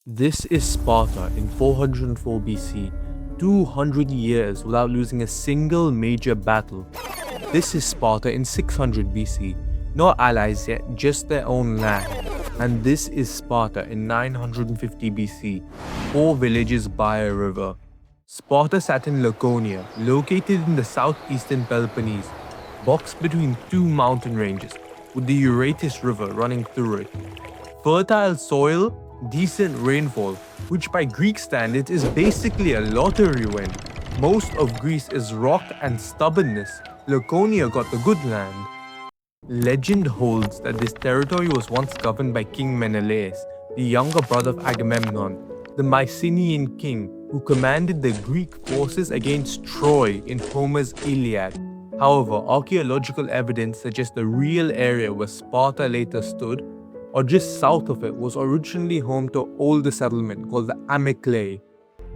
This is Sparta in 404 BC, 200 years without losing a single major battle. This is Sparta in 600 BC, not allies yet, just their own land. And this is Sparta in 950 BC, 4 villages by a river. Sparta sat in Laconia, located in the southeastern Peloponnese, boxed between two mountain ranges, with the Euphrates River running through it. Fertile soil, decent rainfall, which by Greek standards is basically a lottery win. Most of Greece is rock and stubbornness. Laconia got the good land. Legend holds that this territory was once governed by King Menelaus, the younger brother of Agamemnon, the Mycenaean king who commanded the Greek forces against Troy in Homer's Iliad. However, archaeological evidence suggests the real area where Sparta later stood, or just south of it, was originally home to an older settlement called the Amyclae.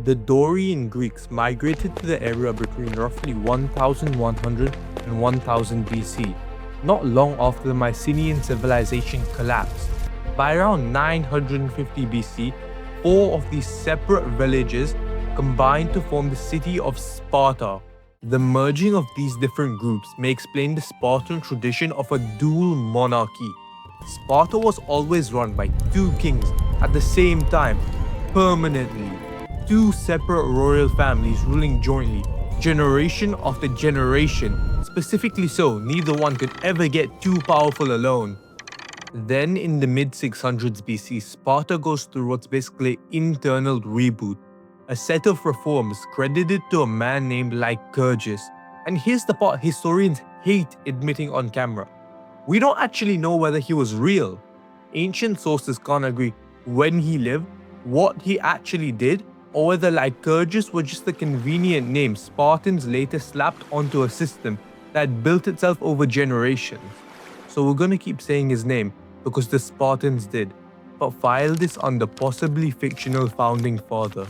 The Dorian Greeks migrated to the area between roughly 1100 and 1000 BC, not long after the Mycenaean civilization collapsed. By around 950 BC, 4 of these separate villages combined to form the city of Sparta. The merging of these different groups may explain the Spartan tradition of a dual monarchy. Sparta was always run by 2 kings at the same time, permanently. 2 separate royal families ruling jointly, generation after generation. Specifically so, neither one could ever get too powerful alone. Then in the mid-600s BC, Sparta goes through what's basically an internal reboot. A set of reforms credited to a man named Lycurgus. And here's the part historians hate admitting on camera. We don't actually know whether he was real. Ancient sources can't agree when he lived, what he actually did, or whether Lycurgus was just a convenient name Spartans later slapped onto a system that built itself over generations. So we're gonna keep saying his name because the Spartans did, but file this under possibly fictional founding father.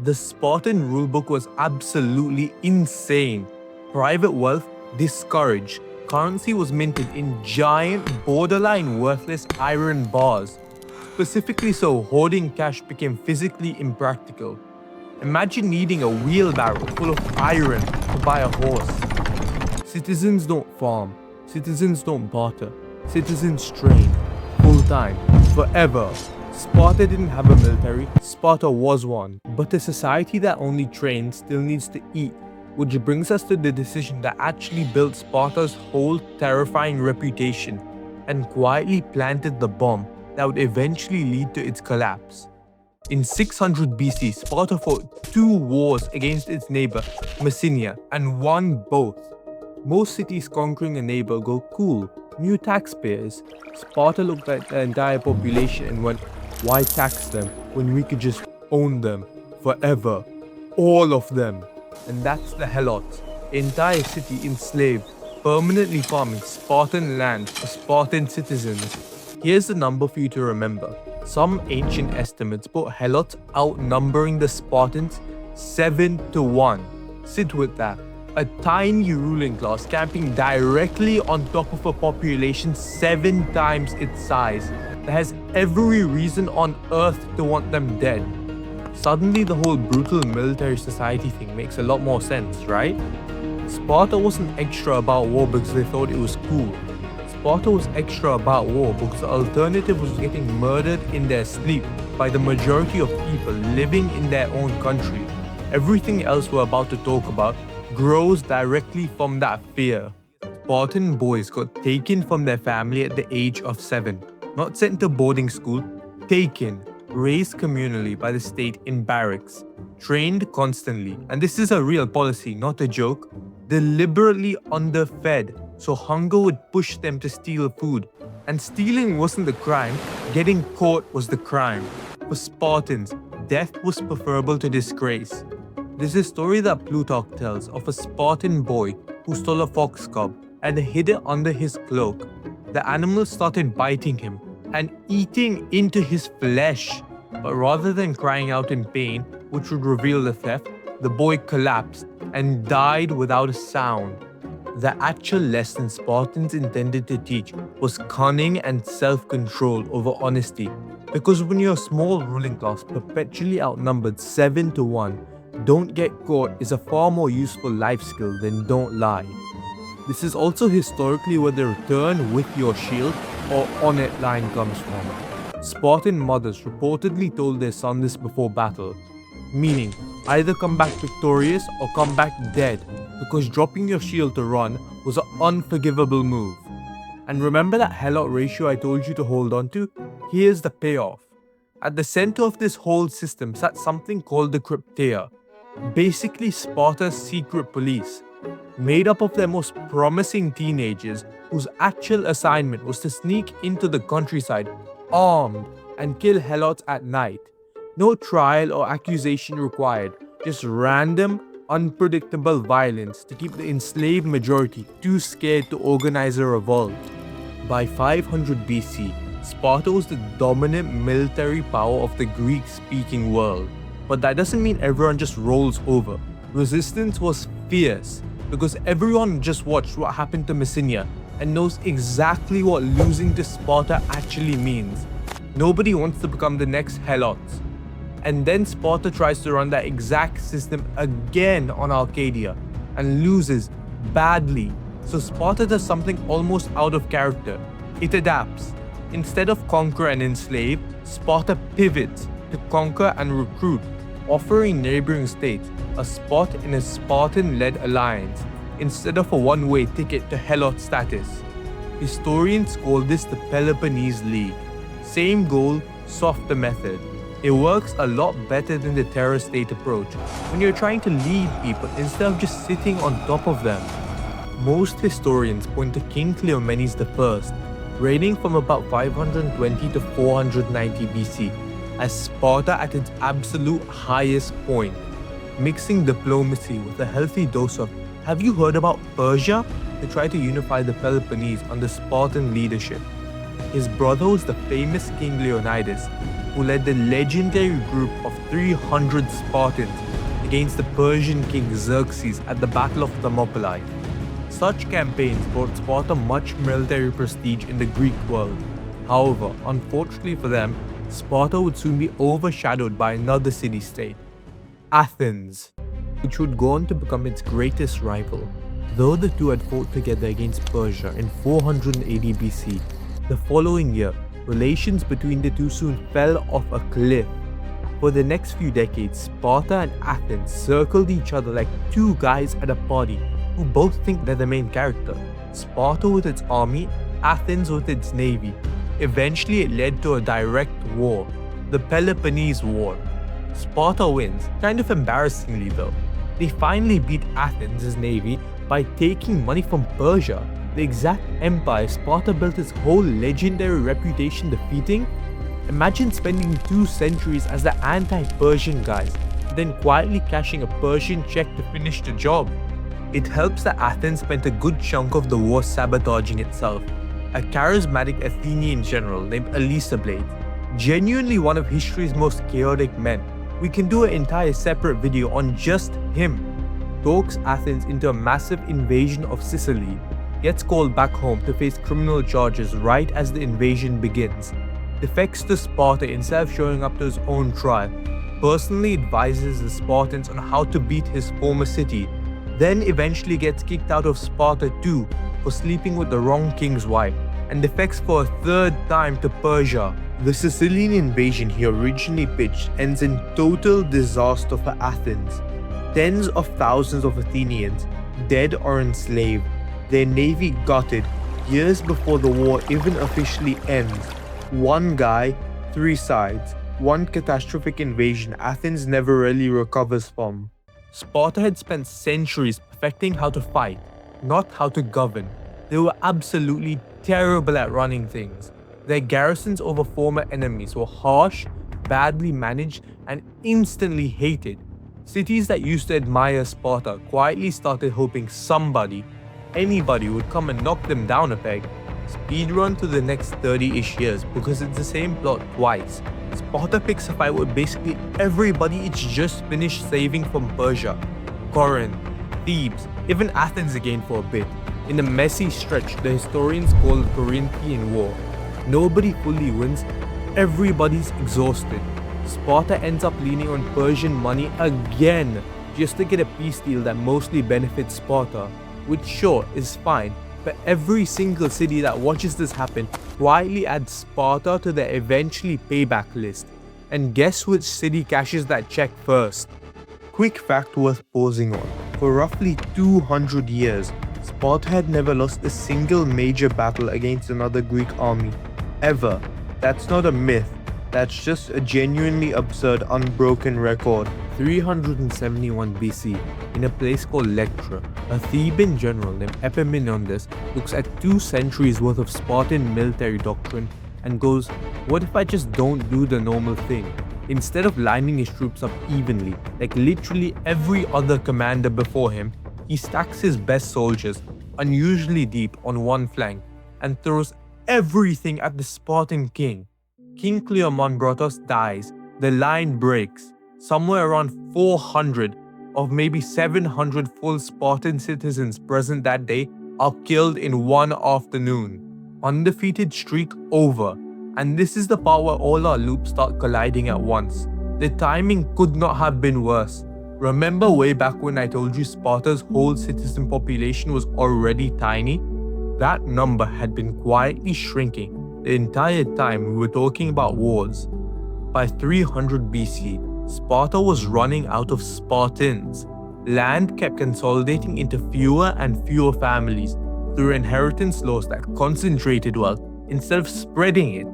The Spartan rulebook was absolutely insane. Private wealth discouraged. Currency was minted in giant, borderline worthless iron bars. Specifically so, hoarding cash became physically impractical. Imagine needing a wheelbarrow full of iron to buy a horse. Citizens don't farm. Citizens don't barter. Citizens train. Full-time. Forever. Sparta didn't have a military. Sparta was one. But a society that only trains still needs to eat. Which brings us to the decision that actually built Sparta's whole terrifying reputation and quietly planted the bomb that would eventually lead to its collapse. In 600 BC, Sparta fought 2 wars against its neighbor, Messenia, and won both. Most cities conquering a neighbor go, cool, new taxpayers. Sparta looked at the entire population and went, why tax them when we could just own them forever? All of them. And that's the Helots, entire city enslaved, permanently farming Spartan land for Spartan citizens. Here's the number for you to remember. Some ancient estimates put Helots outnumbering the Spartans 7-1. Sit with that. A tiny ruling class camping directly on top of a population 7 times its size that has every reason on earth to want them dead. Suddenly the whole brutal military society thing makes a lot more sense, right? Sparta wasn't extra about war because they thought it was cool. Sparta was extra about war because the alternative was getting murdered in their sleep by the majority of people living in their own country. Everything else we're about to talk about grows directly from that fear. Spartan boys got taken from their family at the age of 7, not sent to boarding school, taken, raised communally by the state in barracks, trained constantly, and this is a real policy, not a joke, deliberately underfed, so hunger would push them to steal food. And stealing wasn't the crime, getting caught was the crime. For Spartans, death was preferable to disgrace. There's a story that Plutarch tells of a Spartan boy who stole a fox cub and hid it under his cloak. The animal started biting him and eating into his flesh. But rather than crying out in pain, which would reveal the theft, the boy collapsed and died without a sound. The actual lesson Spartans intended to teach was cunning and self-control over honesty. Because when you're a small ruling class perpetually outnumbered 7 to 1, don't get caught is a far more useful life skill than don't lie. This is also historically where the return with your shield or on it line comes from. Spartan mothers reportedly told their son this before battle, meaning either come back victorious or come back dead, because dropping your shield to run was an unforgivable move. And remember that Helot ratio I told you to hold on to? Here's the payoff. At the center of this whole system sat something called the Crypteia, basically Sparta's secret police, made up of their most promising teenagers whose actual assignment was to sneak into the countryside armed and kill Helots at night. No trial or accusation required, just random, unpredictable violence to keep the enslaved majority too scared to organize a revolt. By 500 BC, Sparta was the dominant military power of the Greek-speaking world. But that doesn't mean everyone just rolls over. Resistance was fierce, because everyone just watched what happened to Messenia and knows exactly what losing to Sparta actually means. Nobody wants to become the next Helots. And then Sparta tries to run that exact system again on Arcadia and loses badly. So Sparta does something almost out of character. It adapts. Instead of conquer and enslave, Sparta pivots to conquer and recruit, offering neighboring states a spot in a Spartan-led alliance instead of a one-way ticket to Helot status. Historians call this the Peloponnese League. Same goal, softer method. It works a lot better than the terror state approach when you're trying to lead people instead of just sitting on top of them. Most historians point to King Cleomenes I, reigning from about 520 to 490 BC, as Sparta at its absolute highest point, mixing diplomacy with a healthy dose of "have you heard about Persia?" to try to unify the Peloponnese under Spartan leadership. His brother was the famous King Leonidas, who led the legendary group of 300 Spartans against the Persian king Xerxes at the Battle of Thermopylae. Such campaigns brought Sparta much military prestige in the Greek world. However, unfortunately for them, Sparta would soon be overshadowed by another city-state, Athens, which would go on to become its greatest rival. Though the two had fought together against Persia in 480 BC, the following year, relations between the two soon fell off a cliff. For the next few decades, Sparta and Athens circled each other like two guys at a party who both think they're the main character. Sparta with its army, Athens with its navy. Eventually it led to a direct war, the Peloponnese War. Sparta wins, kind of embarrassingly though. They finally beat Athens' navy by taking money from Persia, the exact empire Sparta built its whole legendary reputation defeating. Imagine spending 2 centuries as the anti-Persian guys, then quietly cashing a Persian check to finish the job. It helps that Athens spent a good chunk of the war sabotaging itself. A charismatic Athenian general named Blades, genuinely one of history's most chaotic men. We can do an entire separate video on just him. Talks Athens into a massive invasion of Sicily, gets called back home to face criminal charges right as the invasion begins. Defects to Sparta instead of showing up to his own trial. Personally advises the Spartans on how to beat his former city. Then eventually gets kicked out of Sparta too for sleeping with the wrong king's wife, and defects for a 3rd time to Persia. The Sicilian invasion he originally pitched ends in total disaster for Athens. Tens of thousands of Athenians dead or enslaved, their navy gutted years before the war even officially ends. One guy, 3 sides, one catastrophic invasion Athens never really recovers from. Sparta had spent centuries perfecting how to fight, not how to govern. They were absolutely terrible at running things. Their garrisons over former enemies were harsh, badly managed, and instantly hated. Cities that used to admire Sparta quietly started hoping somebody, anybody would come and knock them down a peg. Speedrun to the next 30-ish years because it's the same plot twice. Sparta picks a fight with basically everybody it's just finished saving from Persia, Corinth, Thebes, even Athens again for a bit. In a messy stretch the historians call the Corinthian War. Nobody fully wins, everybody's exhausted, Sparta ends up leaning on Persian money again just to get a peace deal that mostly benefits Sparta, which sure is fine, but every single city that watches this happen quietly adds Sparta to their eventually payback list. And guess which city cashes that check first? Quick fact worth pausing on. For roughly 200 years, Sparta had never lost a single major battle against another Greek army. Ever. That's not a myth. That's just a genuinely absurd unbroken record. 371 BC, in a place called Lectra, a Theban general named Epaminondas looks at 2 centuries worth of Spartan military doctrine and goes, what if I just don't do the normal thing? Instead of lining his troops up evenly, like literally every other commander before him, he stacks his best soldiers, unusually deep, on one flank and throws everything at the Spartan king. King Cleombrotus dies, the line breaks. Somewhere around 400 of maybe 700 full Spartan citizens present that day are killed in one afternoon. Undefeated streak over. And this is the part where all our loops start colliding at once. The timing could not have been worse. Remember way back when I told you Sparta's whole citizen population was already tiny? That number had been quietly shrinking the entire time we were talking about wars. By 300 BC, Sparta was running out of Spartans. Land kept consolidating into fewer and fewer families through inheritance laws that concentrated wealth instead of spreading it.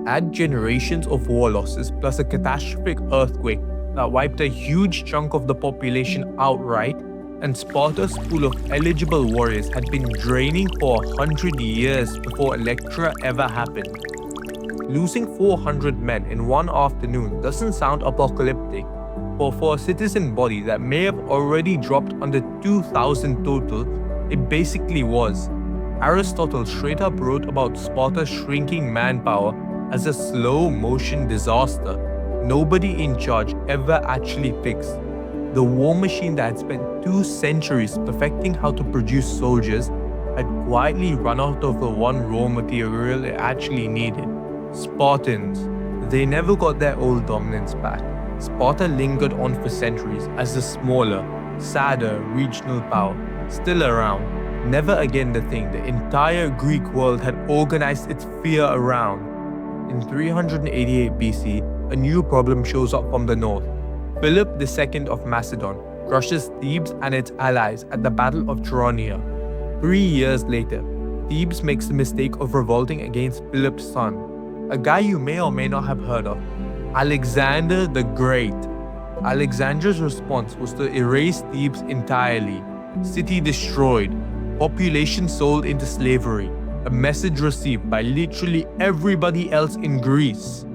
Add generations of war losses plus a catastrophic earthquake that wiped a huge chunk of the population outright, and Sparta's pool of eligible warriors had been draining for 100 years before Electra ever happened. Losing 400 men in one afternoon doesn't sound apocalyptic, but for a citizen body that may have already dropped under 2,000 total, it basically was. Aristotle straight up wrote about Sparta's shrinking manpower as a slow-motion disaster nobody in charge ever actually fixed. The war machine that had spent 2 centuries perfecting how to produce soldiers had quietly run out of the one raw material it actually needed: Spartans. They never got their old dominance back. Sparta lingered on for centuries as the smaller, sadder regional power, still around, never again the thing the entire Greek world had organized its fear around. In 388 BC, a new problem shows up from the north. Philip II of Macedon crushes Thebes and its allies at the Battle of Chaeronea. 3 years later, Thebes makes the mistake of revolting against Philip's son, a guy you may or may not have heard of, Alexander the Great. Alexander's response was to erase Thebes entirely, city destroyed, population sold into slavery, a message received by literally everybody else in Greece.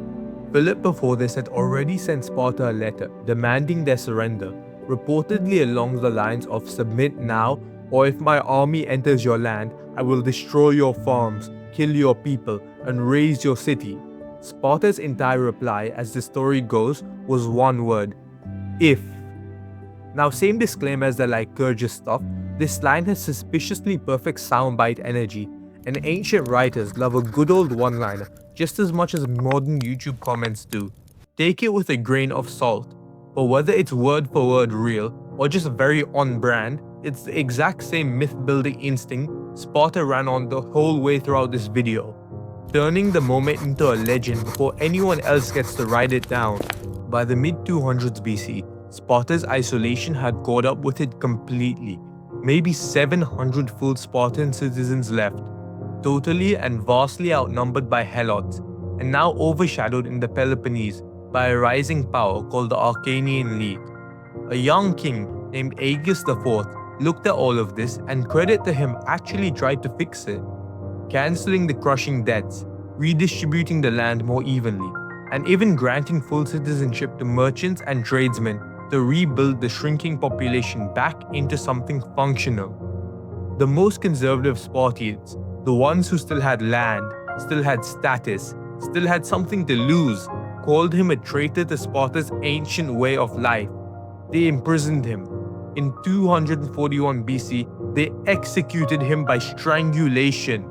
Philip before this had already sent Sparta a letter demanding their surrender, reportedly along the lines of "submit now, or if my army enters your land, I will destroy your farms, kill your people, and raze your city." Sparta's entire reply, as the story goes, was one word: if. Now, same disclaimer as the Lycurgus stuff, this line has suspiciously perfect soundbite energy, and ancient writers love a good old one-liner just as much as modern YouTube comments do. Take it with a grain of salt, but whether it's word for word real or just very on brand, it's the exact same myth-building instinct Sparta ran on the whole way throughout this video, turning the moment into a legend before anyone else gets to write it down. By the mid-200s BC, Sparta's isolation had caught up with it completely. Maybe 700 full Spartan citizens left, totally and vastly outnumbered by Helots, and now overshadowed in the Peloponnese by a rising power called the Achaemenid League. A young king named Aegeus IV looked at all of this, and credit to him, actually tried to fix it, cancelling the crushing debts, redistributing the land more evenly, and even granting full citizenship to merchants and tradesmen to rebuild the shrinking population back into something functional. The most conservative Spartans, the ones who still had land, still had status, still had something to lose, called him a traitor to Sparta's ancient way of life. They imprisoned him. In 241 BC, they executed him by strangulation.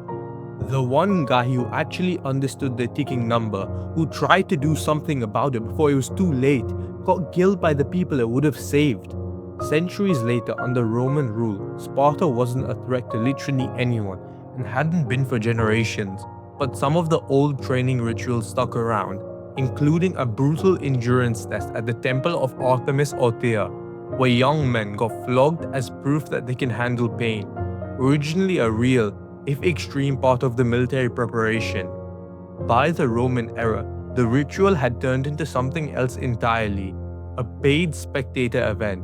The one guy who actually understood the ticking number, who tried to do something about it before it was too late, got killed by the people it would have saved. Centuries later, under Roman rule, Sparta wasn't a threat to literally anyone and hadn't been for generations. But some of the old training rituals stuck around, including a brutal endurance test at the temple of Artemis or Thea, where young men got flogged as proof that they can handle pain. Originally a real, if extreme, part of the military preparation. By the Roman era, the ritual had turned into something else entirely, a paid spectator event.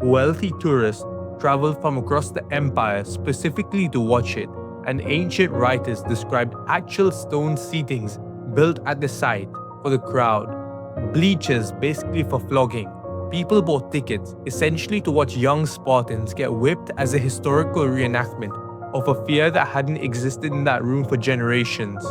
Wealthy tourists traveled from across the empire specifically to watch it, and ancient writers described actual stone seatings built at the site for the crowd, bleachers basically for flogging. People bought tickets essentially to watch young Spartans get whipped as a historical reenactment of a fear that hadn't existed in that room for generations.